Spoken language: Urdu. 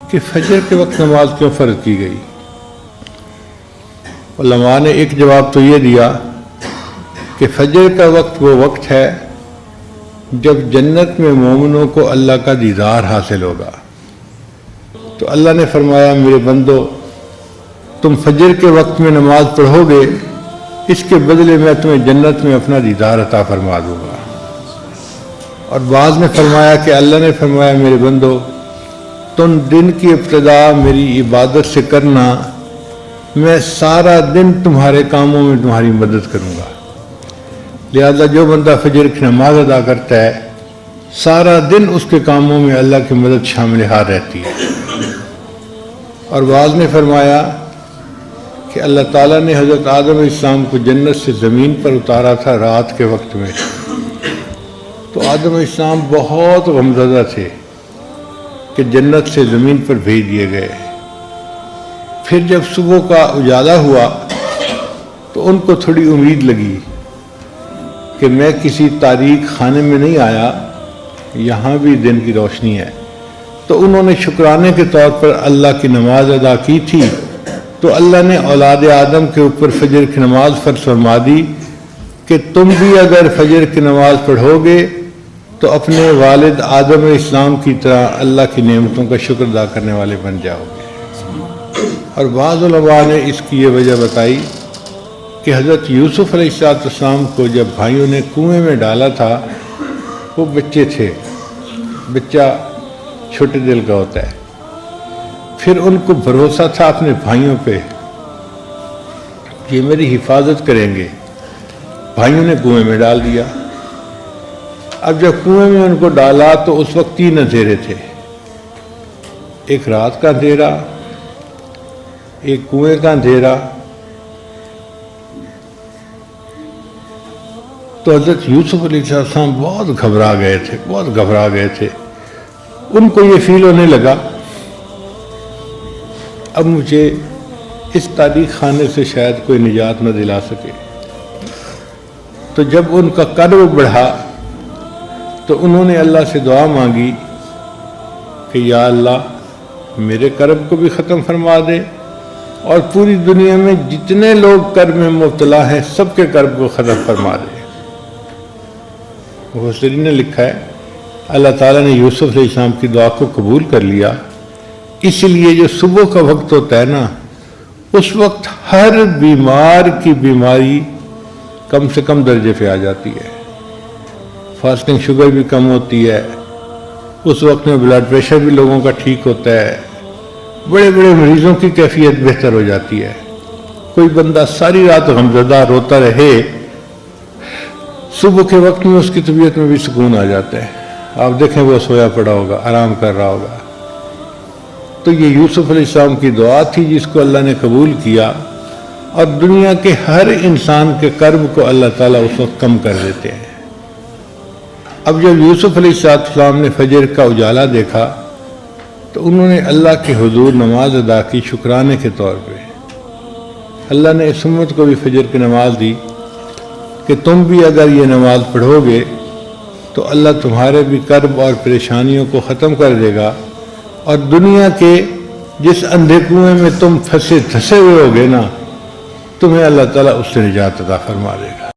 کہ فجر کے وقت نماز کیوں فرض کی گئی؟ علماء نے ایک جواب تو یہ دیا کہ فجر کا وقت وہ وقت ہے جب جنت میں مومنوں کو اللہ کا دیدار حاصل ہوگا۔ تو اللہ نے فرمایا میرے بندو تم فجر کے وقت میں نماز پڑھو گے، اس کے بدلے میں تمہیں جنت میں اپنا دیدار عطا فرما دوں گا۔ اور بعض نے فرمایا کہ اللہ نے فرمایا میرے بندو تم دن کی ابتدا میری عبادت سے کرنا، میں سارا دن تمہارے کاموں میں تمہاری مدد کروں گا۔ لہذا جو بندہ فجر کی نماز ادا کرتا ہے سارا دن اس کے کاموں میں اللہ کی مدد شامل حال رہتی ہے۔ اور بعض نے فرمایا کہ اللہ تعالیٰ نے حضرت آدم علیہ السلام کو جنت سے زمین پر اتارا تھا رات کے وقت میں، تو آدم علیہ السلام بہت غمزدہ تھے کہ جنت سے زمین پر بھیج دیے گئے۔ پھر جب صبح کا اجالا ہوا تو ان کو تھوڑی امید لگی کہ میں کسی تاریک خانے میں نہیں آیا، یہاں بھی دن کی روشنی ہے۔ تو انہوں نے شکرانے کے طور پر اللہ کی نماز ادا کی تھی، تو اللہ نے اولاد آدم کے اوپر فجر کی نماز فرض فرما دی کہ تم بھی اگر فجر کی نماز پڑھو گے تو اپنے والد آدم علیہ السلام کی طرح اللہ کی نعمتوں کا شکر ادا کرنے والے بن جاؤ گے۔ اور بعض علماء نے اس کی یہ وجہ بتائی کہ حضرت یوسف علیہ السلام کو جب بھائیوں نے کنویں میں ڈالا تھا، وہ بچے تھے، بچہ چھوٹے دل کا ہوتا ہے، پھر ان کو بھروسہ تھا اپنے بھائیوں پہ، یہ میری حفاظت کریں گے، بھائیوں نے کنویں میں ڈال دیا۔ اب جب کنویں میں ان کو ڈالا تو اس وقت 3 اندھیرے تھے، ایک رات کا اندھیرا، ایک کنویں کا اندھیرا۔ تو حضرت یوسف علیہ السلام بہت گھبرا گئے تھے، ان کو یہ فیل ہونے لگا اب مجھے اس تاریک خانے سے شاید کوئی نجات نہ دلا سکے۔ تو جب ان کا کرب بڑھا تو انہوں نے اللہ سے دعا مانگی کہ یا اللہ میرے کرب کو بھی ختم فرما دے اور پوری دنیا میں جتنے لوگ کرب میں مبتلا ہیں سب کے کرب کو ختم فرما دے۔ مفسرین نے لکھا ہے اللہ تعالیٰ نے یوسف علیہ السلام کی دعا کو قبول کر لیا، اس لیے جو صبح کا وقت ہوتا ہے نا، اس وقت ہر بیمار کی بیماری کم سے کم درجے پہ آ جاتی ہے، فاسٹنگ شوگر بھی کم ہوتی ہے، اس وقت میں بلڈ پریشر بھی لوگوں کا ٹھیک ہوتا ہے، بڑے بڑے مریضوں کی کیفیت بہتر ہو جاتی ہے۔ کوئی بندہ ساری رات غمزدہ روتا رہے، صبح کے وقت میں اس کی طبیعت میں بھی سکون آ جاتا ہے، آپ دیکھیں وہ سویا پڑا ہوگا، آرام کر رہا ہوگا۔ تو یہ یوسف علیہ السلام کی دعا تھی جس کو اللہ نے قبول کیا، اور دنیا کے ہر انسان کے کرب کو اللہ تعالیٰ اس وقت کم کر دیتے ہیں۔ اب جب یوسف علیہ السلام نے فجر کا اجالا دیکھا تو انہوں نے اللہ کے حضور نماز ادا کی شکرانے کے طور پہ۔ اللہ نے اس امت کو بھی فجر کی نماز دی کہ تم بھی اگر یہ نماز پڑھو گے تو اللہ تمہارے بھی کرب اور پریشانیوں کو ختم کر دے گا، اور دنیا کے جس اندھے کنویں میں تم پھنسے ہوئے ہوگے نا، تمہیں اللہ تعالیٰ اس سے نجات عطا فرما دے گا۔